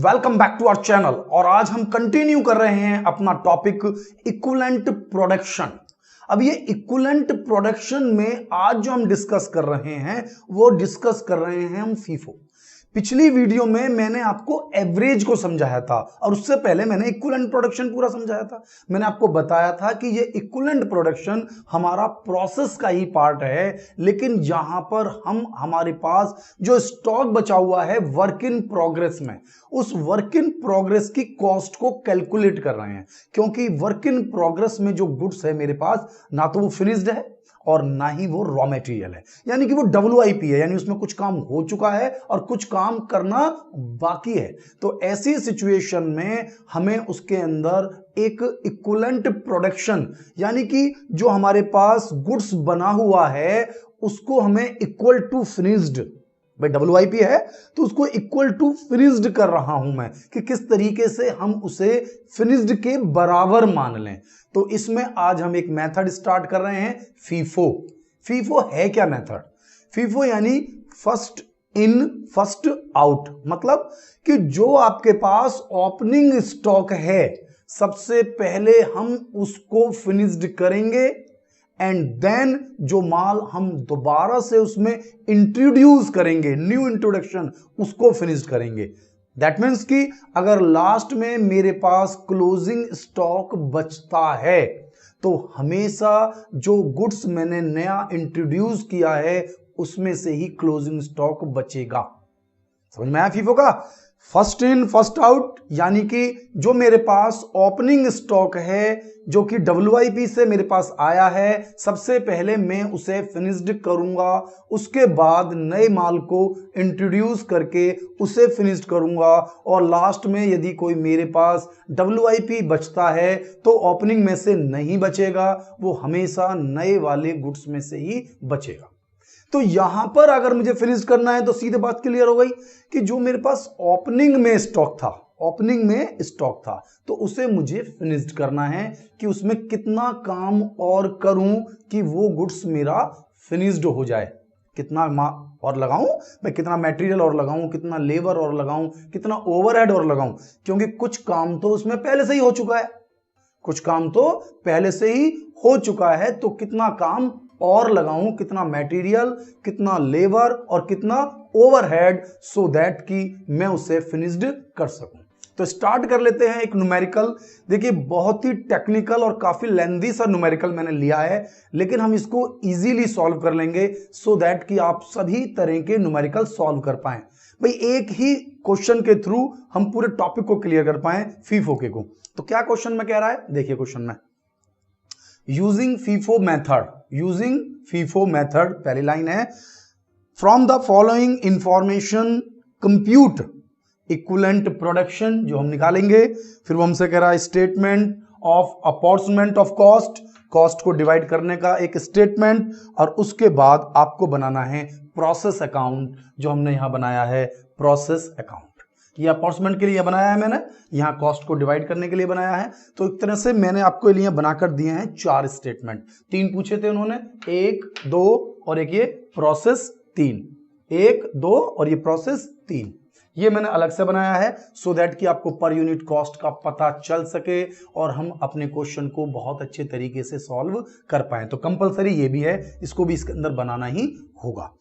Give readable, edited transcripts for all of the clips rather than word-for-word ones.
Welcome back to our channel. और आज हम कंटिन्यू कर रहे हैं अपना टॉपिक इक्विवेलेंट प्रोडक्शन। अब ये इक्विवेलेंट प्रोडक्शन में आज जो हम डिस्कस कर रहे हैं वो डिस्कस कर रहे हैं हम फीफो। पिछली वीडियो में मैंने आपको एवरेज को समझाया था और उससे पहले मैंने इक्विवेलेंट प्रोडक्शन पूरा समझाया था। मैंने आपको बताया था कि ये इक्विवेलेंट प्रोडक्शन हमारा प्रोसेस का ही पार्ट है, लेकिन यहां पर हमारे पास जो स्टॉक बचा हुआ है वर्क इन प्रोग्रेस में, उस वर्क इन प्रोग्रेस की कॉस्ट को कैलकुलेट कर रहे हैं। क्योंकि वर्क इन प्रोग्रेस में जो गुड्स है मेरे पास, ना तो वो फिनिश्ड है और ना ही वो रॉ मटेरियल है, यानी कि वो WIP है, यानी उसमें कुछ काम हो चुका है और कुछ काम करना बाकी है। तो ऐसी सिचुएशन में हमें उसके अंदर एक इक्विवेलेंट प्रोडक्शन, यानी कि जो हमारे पास गुड्स बना हुआ है उसको हमें इक्वल टू फिनिश्ड, भाई WIP है तो उसको इक्वल टू फिनिश्ड कर रहा हूं मैं कि किस तरीके से हम उसे फिनिश्ड के बराबर मान लें। तो इसमें आज हम एक मेथड स्टार्ट कर रहे हैं, फीफो। फीफो है क्या मेथड? फीफो यानी फर्स्ट इन फर्स्ट आउट, मतलब कि जो आपके पास ओपनिंग स्टॉक है सबसे पहले हम उसको फिनिश्ड करेंगे एंड देन जो माल हम दोबारा से उसमें इंट्रोड्यूस करेंगे, न्यू इंट्रोडक्शन, उसको फिनिश करेंगे। दैट मीन्स कि अगर लास्ट में मेरे पास क्लोजिंग स्टॉक बचता है तो हमेशा जो गुड्स मैंने नया इंट्रोड्यूस किया है उसमें से ही क्लोजिंग स्टॉक बचेगा। समझ में आया फीफो का? फर्स्ट इन फर्स्ट आउट, यानी कि जो मेरे पास ओपनिंग स्टॉक है जो कि WIP से मेरे पास आया है, सबसे पहले मैं उसे फिनिश्ड करूंगा, उसके बाद नए माल को इंट्रोड्यूस करके उसे फिनिश्ड करूंगा और लास्ट में यदि कोई मेरे पास WIP बचता है तो ओपनिंग में से नहीं बचेगा, वो हमेशा नए वाले गुड्स में से ही बचेगा। तो यहां पर अगर मुझे फिनिश करना है तो सीधे बात क्लियर हो गई कि जो मेरे पास ओपनिंग में स्टॉक था, ओपनिंग में स्टॉक था तो उसे मुझे फिनिश्ड करना है कि उसमें कितना काम और करूं कि वो गुड्स मेरा फिनिश्ड हो जाए। कितना और लगाऊं मैं, कितना मटेरियल और लगाऊं, कितना लेबर और लगाऊं, कितना ओवरहेड और लगाऊं, क्योंकि कुछ काम तो उसमें पहले से ही हो चुका है, कुछ काम तो पहले से ही हो चुका है, तो कितना काम और लगाऊं, कितना मटेरियल, कितना लेबर और कितना ओवरहेड, सो दैट कि मैं उसे फिनिश्ड कर सकूं। तो स्टार्ट कर लेते हैं एक न्यूमेरिकल। देखिए बहुत ही टेक्निकल और काफी लेंथी सा न्यूमेरिकल मैंने लिया है, लेकिन हम इसको इजीली सॉल्व कर लेंगे सो दैट कि आप सभी तरह के न्यूमेरिकल सॉल्व कर पाएं। भाई एक ही क्वेश्चन के थ्रू हम पूरे टॉपिक को क्लियर कर पाएं फीफो के को। तो क्या क्वेश्चन में कह रहा है, देखिए क्वेश्चन में, using FIFO method, using FIFO method, पहली लाइन है, from the following information compute equivalent production, जो हम निकालेंगे। फिर वो हमसे कह रहा है statement of apportionment of cost, cost को डिवाइड करने का एक स्टेटमेंट, और उसके बाद आपको बनाना है प्रोसेस अकाउंट, जो हमने यहां बनाया है प्रोसेस अकाउंट। ये अपॉर्चमेंट के लिए बनाया है मैंने, यहाँ कॉस्ट को डिवाइड करने के लिए बनाया है। तो एक तरह से मैंने आपको लिए बनाकर दिए हैं 4 स्टेटमेंट, 3 पूछे थे उन्होंने, 1, 2 और एक ये प्रोसेस 3, 1, 2 और ये प्रोसेस 3, ये मैंने अलग से बनाया है सो दैट कि आपको पर यूनिट कॉस्ट का पता चल सके और हम अपने क्वेश्चन को बहुत अच्छे तरीके से सॉल्व कर पाए। तो कंपलसरी ये भी है, इसको भी इसके अंदर बनाना ही होगा।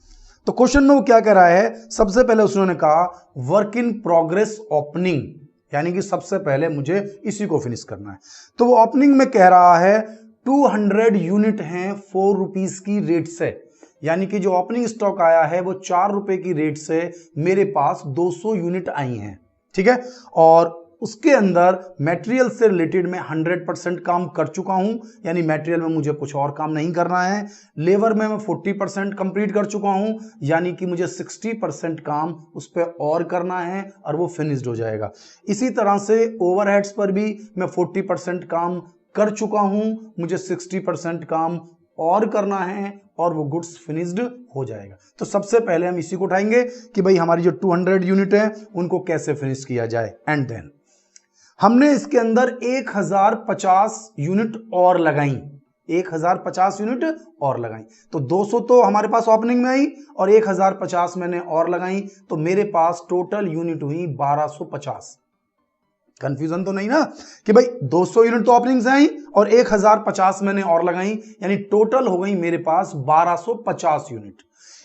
तो क्वेश्चन में वो क्या कह रहा है, सबसे पहले उसने कहा वर्क इन प्रोग्रेस ओपनिंग, यानी कि सबसे पहले मुझे इसी को फिनिश करना है। तो वो ओपनिंग में कह रहा है 200 यूनिट हैं 4 रुपीज की रेट से, यानी कि जो ओपनिंग स्टॉक आया है वो 4 रुपए की रेट से मेरे पास 200 यूनिट आई हैं, ठीक है। और उसके अंदर मटेरियल से रिलेटेड मैं 100% काम कर चुका हूं, यानी मटेरियल में मुझे कुछ और काम नहीं करना है। लेबर में मैं 40% कंप्लीट कर चुका हूं, यानी कि मुझे 60% काम उस पर और करना है और वो फिनिश्ड हो जाएगा। इसी तरह से ओवरहेड्स पर भी मैं 40% काम कर चुका हूं, मुझे 60% काम और करना है और वो गुड्स फिनिश्ड हो जाएगा। तो सबसे पहले हम इसी को उठाएंगे कि भाई हमारी जो 200 यूनिट है उनको कैसे फिनिश किया जाए। एंड देन हमने इसके अंदर 1050 यूनिट और लगाई, 1050 यूनिट और लगाई, तो 200 तो हमारे पास ओपनिंग में आई और 1050 मैंने और लगाई, तो मेरे पास टोटल यूनिट हुई 1250। कंफ्यूजन तो नहीं ना कि भाई 200 यूनिट तो ओपनिंग से आई और 1050 मैंने और लगाई, यानी टोटल हो गई मेरे पास 1250 यूनिट।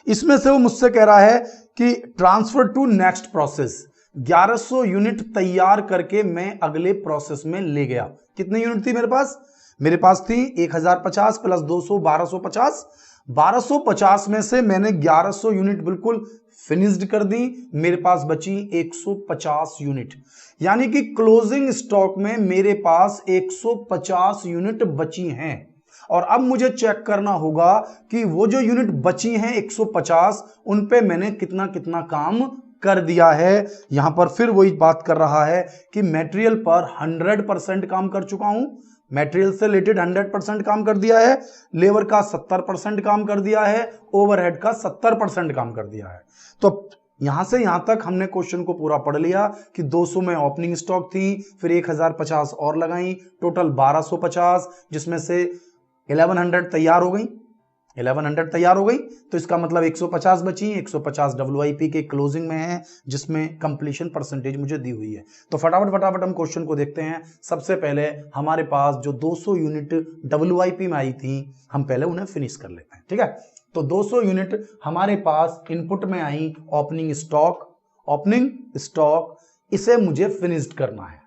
इसमें से वो मुझसे कह रहा है कि transfer to next process, 1100 unit तैयार करके मैं अगले प्रोसेस में ले गया। कितनी यूनिट थी मेरे पास? मेरे पास थी 1050 प्लस 200 1250। 1250 में से मैंने 1100 यूनिट बिल्कुल फिनिश्ड कर दी, मेरे पास बची 150 यूनिट, यानी कि क्लोजिंग स्टॉक में मेरे पास 150 यूनिट बची हैं। और अब मुझे चेक करना होगा कि वो जो यूनिट बची हैं 150, उन पे मैंने कितना कितना काम कर दिया है। यहां पर फिर वही बात कर रहा है कि मटेरियल पर 100% काम कर चुका हूं, मटेरियल से रिलेटेड 100% काम कर दिया है, लेबर का 70% काम कर दिया है, ओवरहेड का 70% काम कर दिया है। तो यहां से यहां तक हमने क्वेश्चन को पूरा पढ़ लिया कि 200 में ओपनिंग स्टॉक थी, फिर 1050 और लगाई, टोटल 1250, जिसमें से 1100 तैयार हो गई, 1100 तैयार हो गई, तो इसका मतलब 150 बची, 150 WIP के क्लोजिंग में है, जिसमें कंप्लीशन परसेंटेज मुझे दी हुई है। तो फटाफट हम क्वेश्चन को देखते हैं। सबसे पहले हमारे पास जो 200 यूनिट WIP में आई थी, हम पहले उन्हें फिनिश कर लेते हैं, ठीक है। तो 200 यूनिट हमारे पास इनपुट में आई, ओपनिंग स्टॉक, इसे मुझे फिनिश्ड करना है,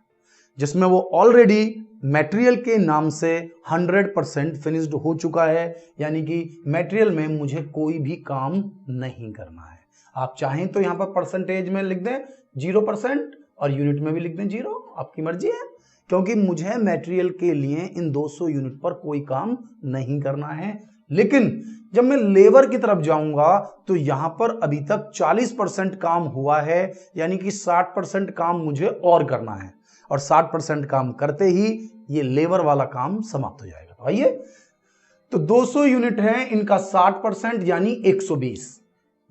जिसमें वो ऑलरेडी मटेरियल के नाम से 100% फिनिश्ड हो चुका है, यानी कि मटेरियल में मुझे कोई भी काम नहीं करना है। आप चाहें तो यहां पर परसेंटेज में लिख दें 0% और यूनिट में भी लिख दें 0, आपकी मर्जी है, क्योंकि मुझे मटेरियल के लिए इन 200 यूनिट पर कोई काम नहीं करना है। लेकिन जब मैं लेबर की तरफ जाऊंगा तो यहां पर अभी तक 40% काम हुआ है, यानी कि 60% काम मुझे और करना है, और 60% काम करते ही ये लेबर वाला काम समाप्त हो जाएगा। तो आइए, तो 200 यूनिट है, इनका 60% यानी 120।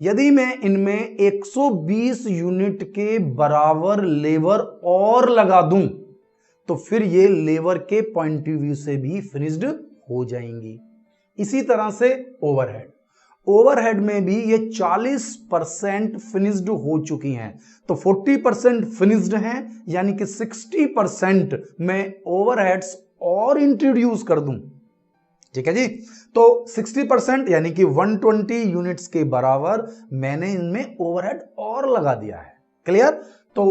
यदि मैं इनमें 120 यूनिट के बराबर लेबर और लगा दूं तो फिर ये लेबर के पॉइंट ऑफ व्यू से भी फिनिश्ड हो जाएंगी। इसी तरह से ओवरहेड में भी ये 40% फिनिश्ड हो चुकी हैं, तो 40% फिनिश्ड हैं, यानी कि 60% मैं ओवरहेड्स और इंट्रोड्यूस कर दूं, ठीक है जी। तो 60% यानी कि 120 यूनिट्स के बराबर मैंने इनमें ओवरहेड और लगा दिया है। क्लियर? तो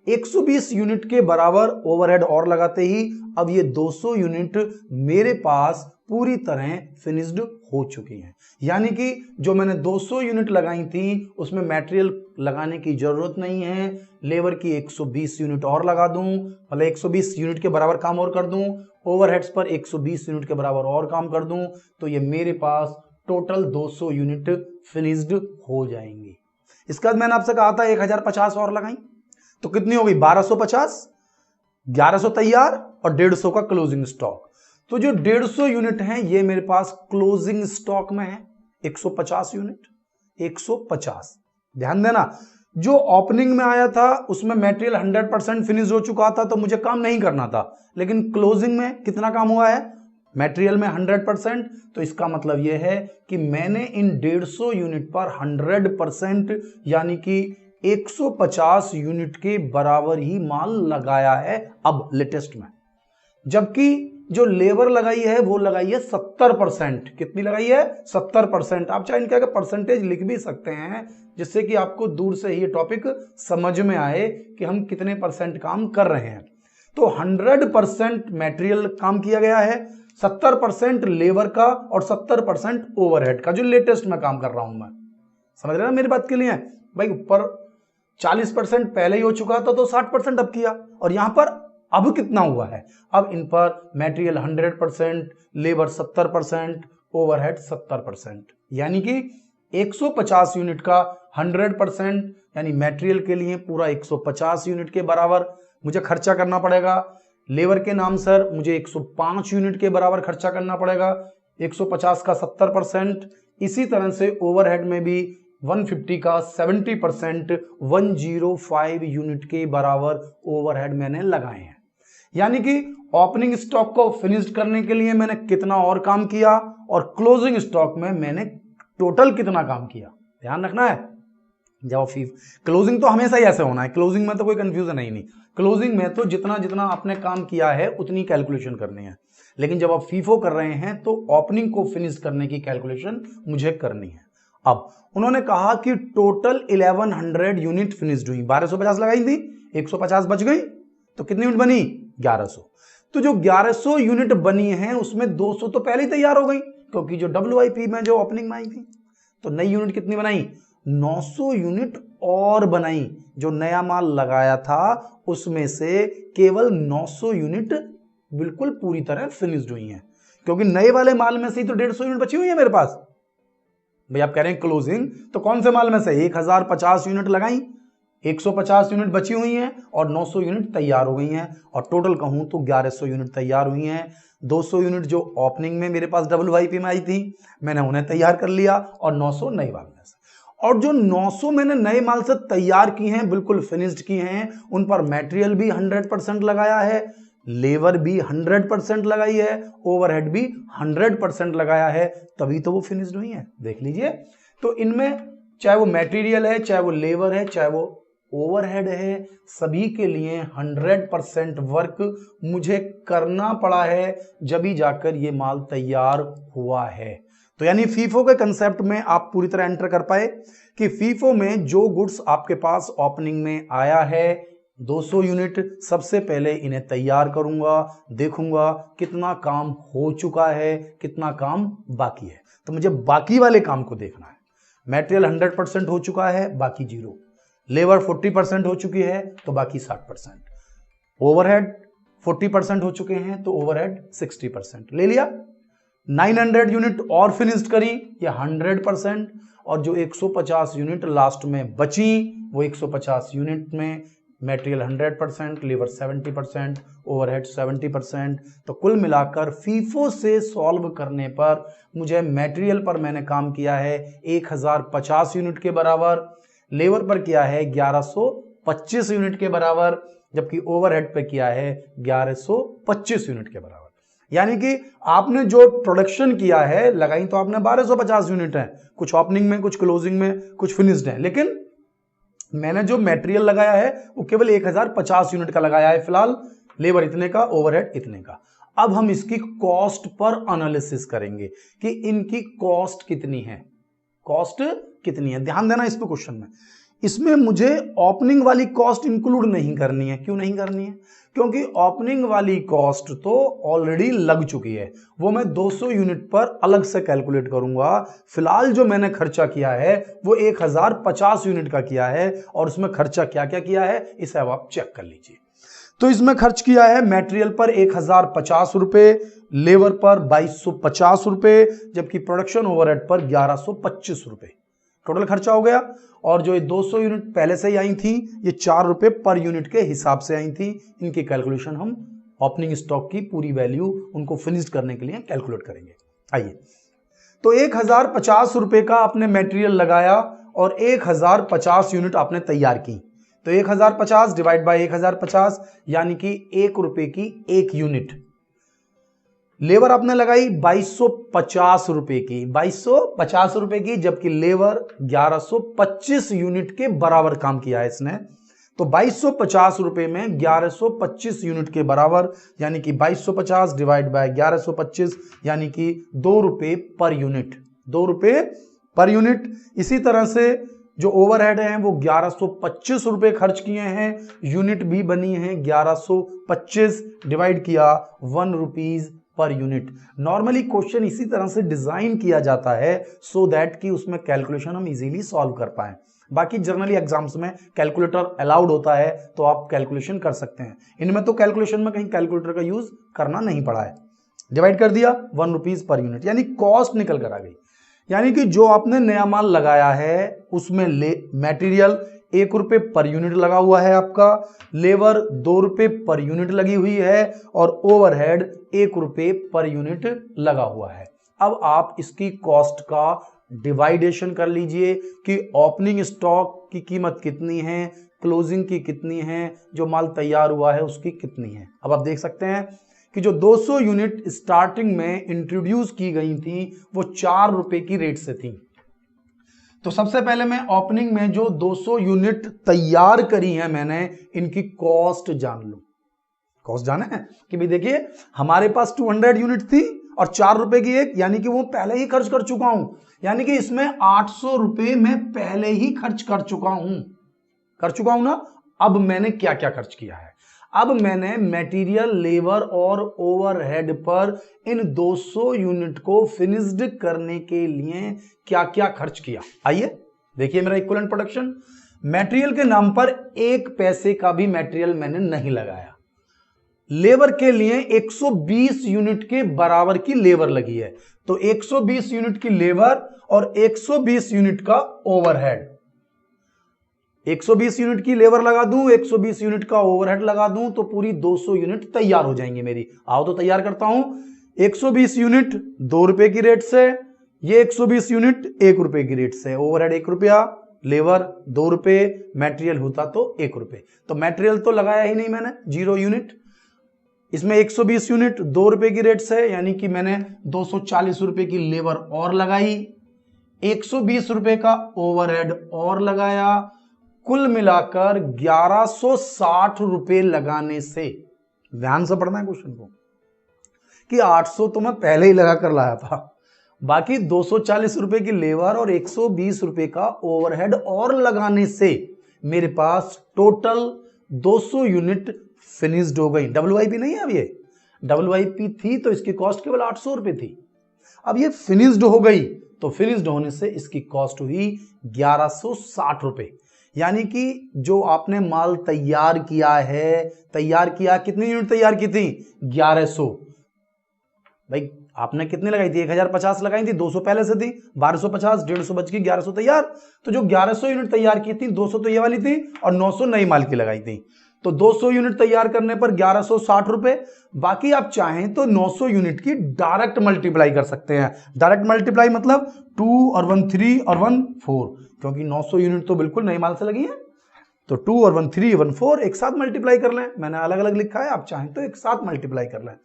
120 यूनिट के बराबर ओवरहेड और लगाते ही अब ये 200 यूनिट मेरे पास पूरी तरह फिनिश्ड हो चुकी हैं, यानी कि जो मैंने 200 यूनिट लगाई थी उसमें मटेरियल लगाने की जरूरत नहीं है, लेबर की 120 यूनिट और लगा दूं, मतलब 120 यूनिट के बराबर काम और कर दूं, ओवरहेड्स पर 120 यूनिट के बराबर और काम कर दूं, तो ये मेरे पास टोटल 200 यूनिट फिनिश्ड हो जाएंगी। इसके बाद मैंने आपसे कहा था 1050 और लगाई, तो कितनी हो गई? 1250, 1100 तैयार और 150 का क्लोजिंग स्टॉक। तो जो 150 यूनिट हैं ये मेरे पास क्लोजिंग स्टॉक में है, 150 यूनिट, 150। ध्यान देना, जो ओपनिंग में आया था उसमें मटेरियल 100% फिनिश हो चुका था, तो मुझे काम नहीं करना था, लेकिन क्लोजिंग में कितना काम हुआ है? मटेरियल में 100%, तो इसका मतलब यह है कि मैंने इन 150 यूनिट पर 100% यानी कि 150 यूनिट के बराबर ही माल लगाया है अब लेटेस्ट में। जबकि जो लेबर लगाई है वो लगाई है 70%। कितनी लगाई है? 70%। आप चाहे इनका परसेंटेज लिख भी सकते हैं, जिससे कि आपको दूर से ही ये टॉपिक समझ में आए कि हम कितने परसेंट काम कर रहे हैं। तो 100% मटेरियल काम किया गया है, 70% लेबर का और 70% ओवरहेड का, जो लेटेस्ट में काम कर रहा हूं मैं। समझ रहे हैं मेरी बात के लिए? भाई ऊपर 40% पहले ही हो चुका था, तो 60% अब किया, और यहां पर अब कितना हुआ है? अब इन पर मटेरियल 100%, लेबर 70%, ओवरहेड 70%, यानी कि 150 यूनिट का 100% यानी मटेरियल के लिए पूरा 150 यूनिट के बराबर मुझे खर्चा करना पड़ेगा। लेबर के नाम सर मुझे 105 यूनिट के बराबर खर्चा करना पड़ेगा, 150 का 70%। इसी तरह से ओवरहेड में भी 150 का 70%, 105 यूनिट के बराबर ओवरहेड मैंने लगाए हैं, यानी कि ओपनिंग स्टॉक को फिनिश करने के लिए मैंने कितना और काम किया और क्लोजिंग स्टॉक में मैंने टोटल कितना काम किया, ध्यान रखना है। जब क्लोजिंग तो हमेशा ही ऐसे होना है, क्लोजिंग में तो कोई कंफ्यूजन है ही नहीं। क्लोजिंग में तो जितना जितना आपने काम किया है उतनी कैलकुलेशन करनी है, लेकिन जब आप फीफो कर रहे हैं तो ओपनिंग को फिनिश करने की कैलकुलेशन मुझे करनी है। अब उन्होंने कहा कि टोटल 1100 यूनिट फिनिश्ड हुई, 1250 लगाई थी, 150 बच गई, तो कितनी यूनिट बनी? 1100। तो जो 1100 यूनिट बनी है उसमें 200 तो पहले ही तैयार हो गई, क्योंकि जो WIP में जो ओपनिंग में आई थी। तो नई यूनिट कितनी बनाई? 900 यूनिट और बनाई। जो नया माल लगाया था उसमें से केवल 900 यूनिट बिल्कुल पूरी तरह फिनिश्ड हुई हैं, क्योंकि नए वाले माल में से ही तो 150 यूनिट बची हुई है मेरे पास। भाई आप कह रहे हैं क्लोजिंग, तो कौन से माल में से? 1050 यूनिट लगाई, 150 यूनिट बची हुई हैं और 900 यूनिट तैयार हो गई हैं, और टोटल कहूं तो 1100 यूनिट तैयार हुई हैं। 200 यूनिट जो ओपनिंग में मेरे पास WIP में आई थी मैंने उन्हें तैयार कर लिया, और 900 नए माल में से। और जो 900 मैंने नए माल से तैयार की हैं, बिल्कुल फिनिश्ड की हैं, उन पर मटेरियल भी 100% लगाया है, लेबर भी 100% लगाई है, ओवरहेड भी 100% लगाया है, तभी तो वो फिनिश्ड हुई है। देख लीजिए, तो इनमें चाहे वो मटेरियल है, चाहे वो लेबर है, चाहे वो ओवरहेड है, सभी के लिए 100% वर्क मुझे करना पड़ा है, जब ही जाकर ये माल तैयार हुआ है। तो यानी फीफो के कंसेप्ट में आप पूरी तरह एंटर कर पाए कि फीफो में जो गुड्स आपके पास ओपनिंग में आया है 200 यूनिट, सबसे पहले इन्हें तैयार करूंगा, देखूंगा कितना काम हो चुका है, कितना काम बाकी है। तो मुझे बाकी वाले काम को देखना है। मटेरियल 100% हो चुका है, बाकी 0। लेबर 40% हो चुकी है, तो बाकी 60%। ओवरहेड 40% हो चुके हैं, तो ओवरहेड 60% ले लिया। 900 यूनिट और फिनिश्ड करी, ये 100%, और जो 150 यूनिट लास्ट में बची वो 150 यूनिट में मटेरियल 100%, लेबर 70%, ओवरहेड 70%। तो कुल मिलाकर फीफो से सॉल्व करने पर मुझे मटेरियल पर मैंने काम किया है 1050 यूनिट के बराबर, लेबर पर किया है 1125 यूनिट के बराबर, जबकि ओवरहेड पे किया है 1125 यूनिट के बराबर। यानी कि आपने जो प्रोडक्शन किया है, लगाई तो आपने 1250 यूनिट है, कुछ ओपनिंग में, कुछ क्लोजिंग में, कुछ फिनिश्ड है, लेकिन मैंने जो मटेरियल लगाया है वो केवल 1050 यूनिट का लगाया है फिलहाल, लेबर इतने का, ओवरहेड इतने का। अब हम इसकी कॉस्ट पर एनालिसिस करेंगे कि इनकी कॉस्ट कितनी है, कॉस्ट कितनी है। ध्यान देना इस पे क्वेश्चन में, इसमें मुझे ओपनिंग वाली कॉस्ट इंक्लूड नहीं करनी है। क्यों नहीं करनी है? क्योंकि ओपनिंग वाली कॉस्ट तो ऑलरेडी लग चुकी है, वो मैं 200 यूनिट पर अलग से कैलकुलेट करूंगा। फिलहाल जो मैंने खर्चा किया है वो 1050 यूनिट का किया है, और उसमें खर्चा क्या क्या किया है इसे अब आप चेक कर लीजिए। तो इसमें खर्च किया है मटेरियल पर 1050 रुपए, लेबर पर 2250 रुपए, जबकि प्रोडक्शन ओवरहेड पर 1125 रुपए टोटल खर्चा हो गया। और जो ये 200 यूनिट पहले से ही आई थी, ये 4 रुपए पर यूनिट के हिसाब से आई थी। इनकी कैलकुलेशन हम ओपनिंग स्टॉक की पूरी वैल्यू उनको फिनिश करने के लिए कैलकुलेट करेंगे। आइए, तो 1050 रुपए का आपने मटेरियल लगाया और 1050 यूनिट आपने तैयार की, तो 1050 डिवाइड बाय 1050 यानी कि 1 रुपए की 1 यूनिट। लेबर आपने लगाई 2250 रुपए की, 2250 रुपए की, जबकि लेबर 1125 यूनिट के बराबर काम किया है इसने। तो 2250 रुपए में 1125 यूनिट के बराबर, यानी कि 2250 डिवाइड बाय 1125 यानी कि 2 रुपए पर यूनिट, 2 रुपए पर यूनिट। इसी तरह से जो ओवरहेड हैं वो 1125 रुपए खर्च किए हैं, यूनिट भी बनी है 1125, डिवाइड किया 1 rupees per unit. Normally question इसी तरह से डिजाइन किया जाता है सो दैट कि उसमें कैलकुलेशन हम इजीली सॉल्व कर पाए। बाकी जनरली एग्जाम्स में कैलकुलेटर अलाउड होता है तो आप कैलकुलेशन कर सकते हैं, इनमें तो कैलकुलेशन में कहीं कैलकुलेटर का यूज करना नहीं पड़ा है। डिवाइड कर दिया 1 रुपीज पर यूनिट, यानी कॉस्ट निकल कर आ गई। यानी कि जो आपने नया माल लगाया है उसमें मटेरियल 1 रुपए पर यूनिट लगा हुआ है आपका, लेबर 2 रुपए पर यूनिट लगी हुई है, और ओवरहेड 1 रुपए पर यूनिट लगा हुआ है। अब आप इसकी कॉस्ट का डिवाइडेशन कर लीजिए कि ओपनिंग स्टॉक की कीमत कितनी है, क्लोजिंग की कितनी है, जो माल तैयार हुआ है उसकी कितनी है। अब आप देख सकते हैं कि जो 200 यूनिट स्टार्टिंग में इंट्रोड्यूस की गई थी वो 4 रुपए की रेट से थी। तो सबसे पहले मैं ओपनिंग में जो 200 यूनिट तैयार करी है मैंने, इनकी कॉस्ट जान लूं। कॉस्ट जाने हैं कि भाई देखिए हमारे पास 200 यूनिट थी और 4 रुपए की एक, यानी कि वो पहले ही खर्च कर चुका हूं, यानी कि इसमें 800 रुपए मैं पहले ही खर्च कर चुका हूं ना। अब मैंने क्या क्या खर्च किया है? अब मैंने मटेरियल, लेबर और ओवरहेड पर इन 200 यूनिट को फिनिश्ड करने के लिए क्या क्या खर्च किया, आइए देखिए मेरा इक्विवेलेंट प्रोडक्शन। मटेरियल के नाम पर 1 पैसे का भी मटेरियल मैंने नहीं लगाया। लेबर के लिए 120 यूनिट के बराबर की लेबर लगी है, तो 120 यूनिट की लेबर और 120 यूनिट का ओवरहेड। 120 यूनिट की लेबर लगा दूं, 120 यूनिट का ओवरहेड लगा दूं, तो पूरी 200 यूनिट तैयार हो जाएंगी मेरी। आओ तो तैयार करता हूं। 120 यूनिट 2 रुपए की रेट से, ये 120 यूनिट 1 रुपए की रेट से, ओवरहेड 1 रुपया, लेबर 2 रुपए, मटेरियल होता तो 1 रुपए। तो मटेरियल तो लगाया ही नहीं मैंने, 0 यूनिट। इसमें 120 यूनिट 2 रुपए की रेट से, यानी कि मैंने 240 रुपए की लेबर और लगाई, 120 रुपए का ओवरहेड और लगाया, कुल मिलाकर 1160 रुपए लगाने से, ध्यान से पढ़ना है क्वेश्चन को, कि 800 तो मैं पहले ही लगा कर लाया था, बाकी 240 रुपए की लेबर और 120 रुपए का ओवरहेड और लगाने से मेरे पास टोटल 200 यूनिट फिनिश्ड हो गई। WIP नहीं है, अब ये WIP थी तो इसकी कॉस्ट केवल 800 रुपए थी। अब ये फिनिश्ड हो गई तो फिनिश्ड होने से इसकी कॉस्ट हुई 1160 रुपए। यानी कि जो आपने माल तैयार किया है, तैयार किया, कितनी यूनिट तैयार की थी? 1100। भाई आपने कितनी लगाई थी? 1050 लगाई थी, 200 पहले से थी, 1250, 150 बच गई, 1100 तैयार। तो जो 1100 यूनिट तैयार की थी, 200 तो ये वाली थी और 900 नई माल की लगाई थी। तो 200 यूनिट तैयार करने पर 1160 रुपए। बाकी आप चाहें तो 900 यूनिट की डायरेक्ट मल्टीप्लाई कर सकते हैं। डायरेक्ट मल्टीप्लाई मतलब 2 और 1 3 और 1 4, क्योंकि 900 यूनिट तो बिल्कुल नई माल से लगी है। तो 2 और 1 3 1 4 एक साथ मल्टीप्लाई कर लें। मैंने अलग अलग लिखा है, आप चाहें तो एक साथ मल्टीप्लाई कर लें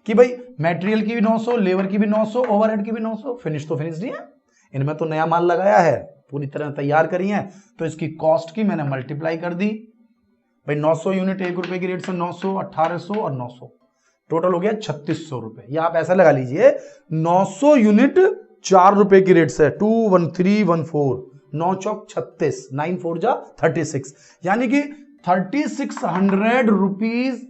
कि भाई मटेरियल की भी 900, लेबर की भी 900, ओवरहेड की भी 900। फिनिश तो फिनिश नहीं है, इनमें तो नया माल लगाया है, पूरी तरह तैयार करी है, तो इसकी कॉस्ट की मैंने मल्टीप्लाई कर दी। भाई 900 यूनिट 1 रुपए की रेट से 900, 1800 और 900, टोटल हो गया 3600 रुपए। या आप ऐसा लगा लीजिए 900 यूनिट 4 रुपए की रेट से, 2 1 3 1 4, 9 चौक 36, 9 4 जा 36, यानी कि 3600 रुपीज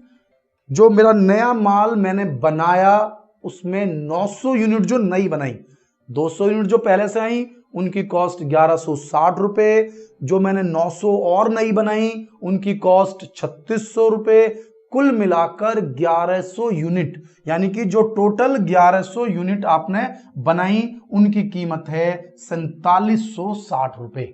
जो मेरा नया माल मैंने बनाया, उसमें 900 यूनिट जो नई बनाई, 200 यूनिट जो पहले से आई उनकी कॉस्ट 1160 रुपए, जो मैंने 900 और नई बनाई उनकी कॉस्ट 3600 रुपए, कुल मिलाकर 1100 यूनिट, यानी कि जो टोटल 1100 यूनिट आपने बनाई उनकी कीमत है 4760 रुपए।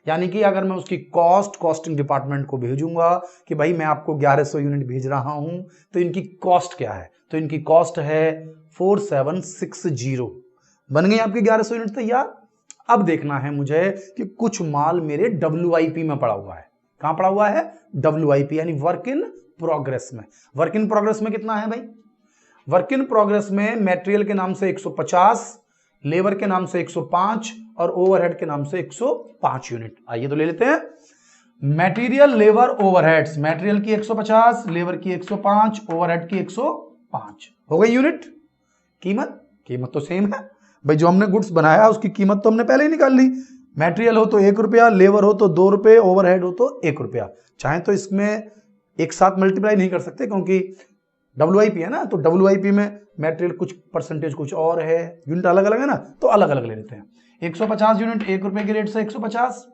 यानी कि अगर मैं उसकी कॉस्टिंग डिपार्टमेंट को भेजूंगा कि भाई मैं आपको 1100 यूनिट भेज रहा हूं, तो इनकी कॉस्ट क्या है? तो इनकी कॉस्ट है 4760। बन गई आपकी 1100 यूनिट तैयार। अब देखना है मुझे कि कुछ माल मेरे WIP में पड़ा हुआ है। कहां पड़ा हुआ है? WIP यानी वर्क इन प्रोग्रेस में। वर्क इन प्रोग्रेस में कितना है भाई? वर्क इन प्रोग्रेस में मटेरियल के नाम से 150, लेबर के नाम से 105 और ओवरहेड के नाम से 105 यूनिट। आइए तो ले लेते हैं मटेरियल, लेबर, ओवरहेड्स। मटेरियल की 150, लेबर की 105, ओवरहेड की 105 हो गई यूनिट। कीमत तो सेम है भाई, जो हमने गुड्स बनाया उसकी कीमत तो हमने पहले ही निकाल ली। मटेरियल हो तो 1 रुपया, लेबर हो तो 2 रुपए, ओवरहेड हो तो 1 रुपया। चाहे तो इसमें एक साथ मल्टीप्लाई नहीं कर सकते क्योंकि WIP है ना, तो WIP में मटेरियल कुछ परसेंटेज कुछ और है, यूनिट अलग अलग है ना, तो अलग अलग ले लेते हैं। 150 यूनिट 1 रुपए की रेट से 150,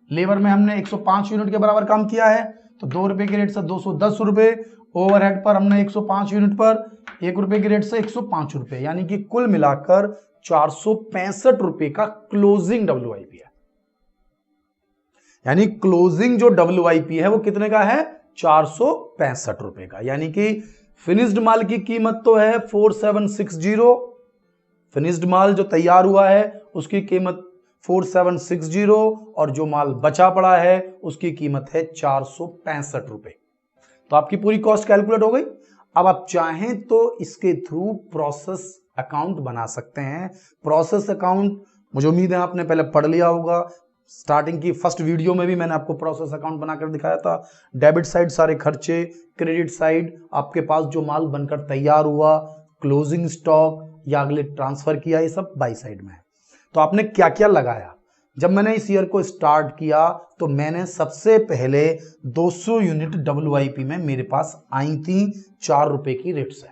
लेबर में हमने 105 यूनिट के बराबर काम किया है तो 2 रुपए की रेट से 210 रुपए, ओवरहेड पर हमने 105 यूनिट पर 1 रुपए की रेट से 105 रुपए, यानी कि कुल मिलाकर 465 रुपए का क्लोजिंग WIP है। यानी क्लोजिंग जो WIP है वो कितने का है? 465 रुपए का। यानी कि फिनिश्ड माल की कीमत तो है 4760, फिनिश्ड माल जो तैयार हुआ है उसकी कीमत 4760 और जो माल बचा पड़ा है उसकी कीमत है 465 रुपए। तो आपकी पूरी कॉस्ट कैलकुलेट हो गई। अब आप चाहें तो इसके थ्रू प्रोसेस अकाउंट बना सकते हैं। प्रोसेस अकाउंट मुझे उम्मीद है आपने पहले पढ़ लिया होगा। स्टार्टिंग की फर्स्ट वीडियो में भी मैंने आपको प्रोसेस अकाउंट बनाकर दिखाया था। डेबिट साइड सारे खर्चे, क्रेडिट साइड आपके पास जो माल बनकर तैयार हुआ, क्लोजिंग स्टॉक या अगले ट्रांसफर किया, ये सब बाई साइड में है। तो आपने क्या क्या लगाया? जब मैंने इस ईयर को स्टार्ट किया तो मैंने सबसे पहले 200 यूनिट WIP में मेरे पास आई थी 4 रुपए की रेट से।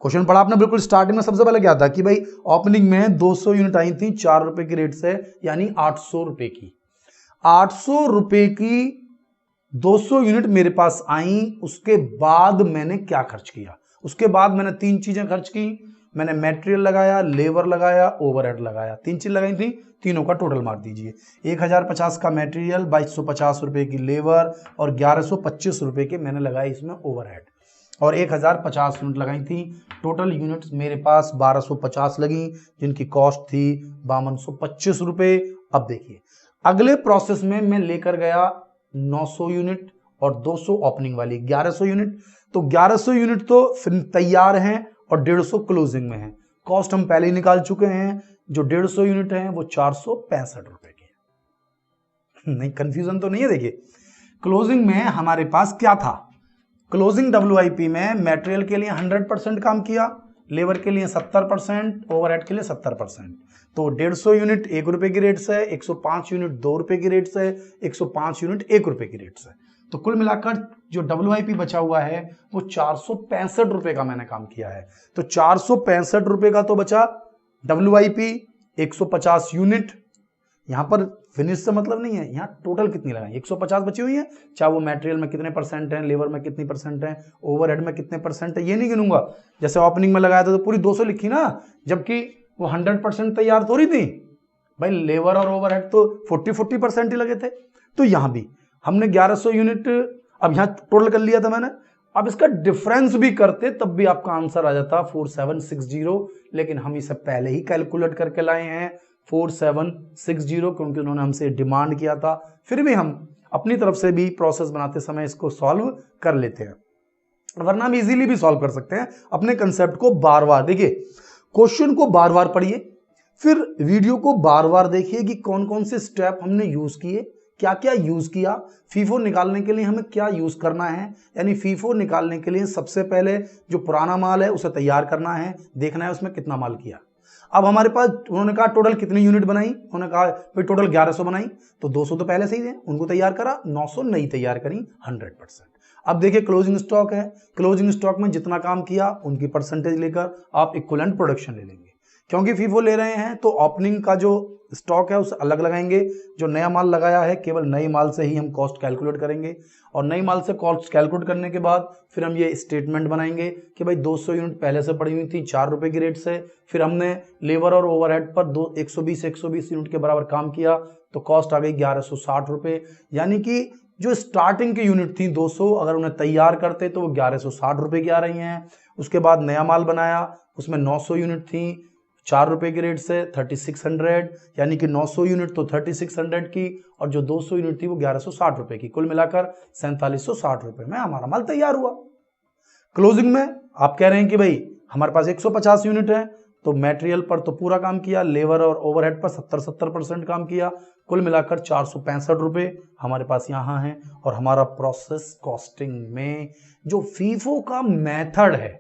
क्वेश्चन पढ़ा आपने बिल्कुल स्टार्टिंग में। सबसे पहले क्या था कि भाई ओपनिंग में 200 यूनिट आई थी 4 रुपए की रेट से, यानी 800 रुपए की। 800 रुपए की 200 यूनिट मेरे पास आई। उसके बाद मैंने क्या खर्च किया? उसके बाद मैंने 3 चीजें खर्च की। मैंने मटेरियल लगाया, लेबर लगाया, ओवरहेड लगाया। 3 चीज लगाई थी, तीनों का टोटल मार दीजिए। 1050 का मटेरियल, 2250 रुपए की लेबर और 1125 रुपए के मैंने लगाए इसमें ओवरहेड, और 1050 यूनिट लगाई थी। टोटल यूनिट्स मेरे पास 1250 लगी, जिनकी कॉस्ट थी 5225 रुपए। अब देखिए अगले प्रोसेस में मैं लेकर गया 900 यूनिट और 200 ओपनिंग वाली 1100 यूनिट। तो 1100 यूनिट तो फिर तैयार हैं और 150 क्लोजिंग में है। कॉस्ट हम पहले ही निकाल चुके हैं। जो 150 यूनिट है वो 465 रुपए की। नहीं, कंफ्यूजन तो नहीं है। देखिए क्लोजिंग में हमारे पास क्या था? क्लोजिंग WIP में मटेरियल के लिए 100% काम किया, लेबर के लिए 70%, ओवरहेड के लिए 70%। तो 150 यूनिट 1 रुपए की रेट से, 105 यूनिट 2 रुपए की रेट से, 105 यूनिट 1 रुपए की रेट से। तो कुल मिलाकर जो WIP बचा हुआ है वो 465 रुपए का मैंने काम किया है। तो 465 रुपए का तो बचा WIP। 150 यूनिट यहां पर फिनिश से मतलब नहीं है, यहां टोटल कितनी लगाई? 150 बची हुई है, चाहे वो मटेरियल में कितने परसेंट है, लेबर में कितनी परसेंट है, ओवरहेड में कितने परसेंट है, ये नहीं गिनूंगा। जैसे ओपनिंग में लगाया था तो पूरी 200 लिखी ना, जबकि वो 100% तैयार थोड़ी थी भाई। लेबर और ओवरहेड तो 40% ही लगे थे। तो यहां भी हमने 1100 यूनिट अब यहां टोटल कर लिया था मैंने। अब इसका डिफरेंस भी करते तब भी आपका आंसर आ जाता 4760, लेकिन हम इसे पहले ही कैलकुलेट करके लाए हैं 4760, क्योंकि उन्होंने हमसे डिमांड किया था। फिर भी हम अपनी तरफ से भी प्रोसेस बनाते समय इसको सॉल्व कर लेते हैं, वरना हम इजीली भी सॉल्व कर सकते हैं। अपने कंसेप्ट को बार बार देखिए, क्वेश्चन को बार बार पढ़िए, फिर वीडियो को बार बार देखिए कि कौन कौन से स्टेप हमने यूज किए, क्या क्या यूज किया। फीफो निकालने के लिए हमें क्या यूज करना है, यानी फीफो निकालने के लिए सबसे पहले जो पुराना माल है उसे तैयार करना है, देखना है उसमें कितना माल किया। अब हमारे पास उन्होंने कहा टोटल कितनी यूनिट बनाई, उन्होंने कहा भाई टोटल 1100 बनाई, तो 200 तो पहले से ही थे, उनको तैयार करा, 900 नई तैयार करी 100%। अब देखिए क्लोजिंग स्टॉक है, क्लोजिंग स्टॉक में जितना काम किया उनकी परसेंटेज लेकर आप इक्विवेलेंट प्रोडक्शन ले लेंगे। क्योंकि फीफो ले रहे हैं तो ओपनिंग का जो स्टॉक है उसे अलग लगाएंगे, जो नया माल लगाया है केवल नए माल से ही हम कॉस्ट कैलकुलेट करेंगे, और नई माल से कॉस्ट कैलकुलेट करने के बाद फिर हम ये स्टेटमेंट बनाएंगे कि भाई 200 यूनिट पहले से पड़ी हुई थी 4 रुपए की रेट से, फिर हमने लेबर और ओवरहेड पर 120 यूनिट के बराबर काम किया, तो कॉस्ट आ गई 1160 रुपए। यानी कि जो स्टार्टिंग की यूनिट थी 200, अगर उन्हें तैयार करते तो वो 1160 रुपए की आ रही हैं। उसके बाद नया माल बनाया, उसमें 900 यूनिट थी 4 रुपए की रेट से 3600, यानी कि 900 यूनिट तो 3600 की, और जो 200 यूनिट थी वो 1160 रुपए की। कुल मिलाकर 4760 रुपए में हमारा माल तैयार हुआ। क्लोजिंग में आप कह रहे हैं कि भाई हमारे पास 150 यूनिट है, तो मटेरियल पर तो पूरा काम किया, लेबर और ओवरहेड पर 70% काम किया, कुल मिलाकर 465 रुपए हमारे पास यहाँ है। और हमारा प्रोसेस कॉस्टिंग में जो फीफो का मेथड है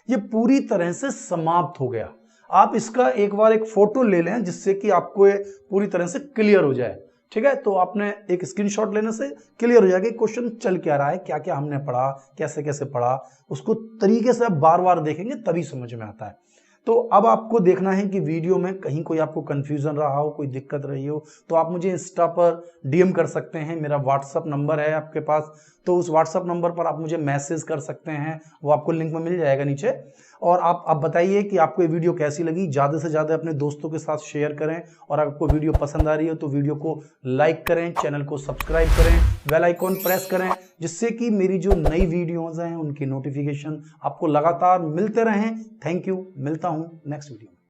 ये पूरी तरह से समाप्त हो गया। आप इसका एक बार एक फोटो ले लें जिससे कि आपको ये पूरी तरह से क्लियर हो जाए, ठीक है? तो आपने एक स्क्रीनशॉट लेने से क्लियर हो जाएगा कि क्वेश्चन चल क्या रहा है, क्या क्या हमने पढ़ा, कैसे कैसे पढ़ा, उसको तरीके से आप बार बार देखेंगे तभी समझ में आता है। तो अब आपको देखना है कि वीडियो में कहीं कोई आपको कंफ्यूजन रहा हो, कोई दिक्कत रही हो, तो आप मुझे इंस्टा पर DM कर सकते हैं। मेरा व्हाट्सअप नंबर है आपके पास, तो उस व्हाट्सअप नंबर पर आप मुझे मैसेज कर सकते हैं, वो आपको लिंक में मिल जाएगा नीचे। और आप बताइए कि आपको ये वीडियो कैसी लगी। ज़्यादा से ज़्यादा अपने दोस्तों के साथ शेयर करें, और अगर आपको वीडियो पसंद आ रही हो तो वीडियो को लाइक करें, चैनल को सब्सक्राइब करें, बेल आइकॉन प्रेस करें, जिससे कि मेरी जो नई वीडियोज़ हैं उनकी नोटिफिकेशन आपको लगातार मिलते रहें। थैंक यू, मिलता हूँ नेक्स्ट वीडियो।